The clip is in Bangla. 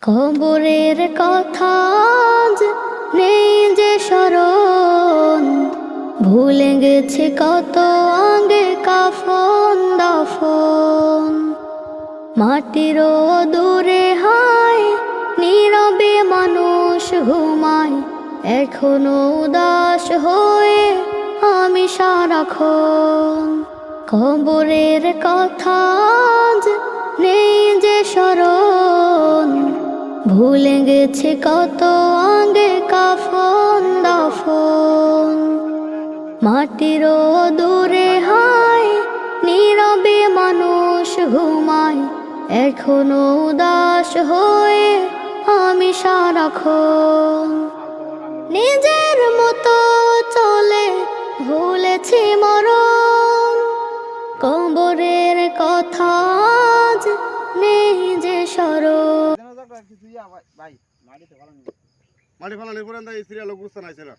কবরের কথা আজ নেই যে স্মরণ, ভুলে গেছে কত আগে কাফন দাফন। মাটিরও দূরে হায় নীরবে মানুষ ঘুমায়, এখনো উদাস হয়ে আমি সারাক্ষণ। কবরের কথা আজ নেই যে স্মরণ, ভুলে গেছে কত আগে কাফন দাফন। মাটিরও দূরে হায় নীরবে মানুষ ঘুমায়, এখনো উদাস হয়ে আমি সারাক্ষণ। নিজের মতো চলে ভুলেছি মরণ, কবরের কথা আজ নেই যে স্মরণ। মাটি ফালানি পরে স্ত্রী লোক বুঝতে নাই ছিল।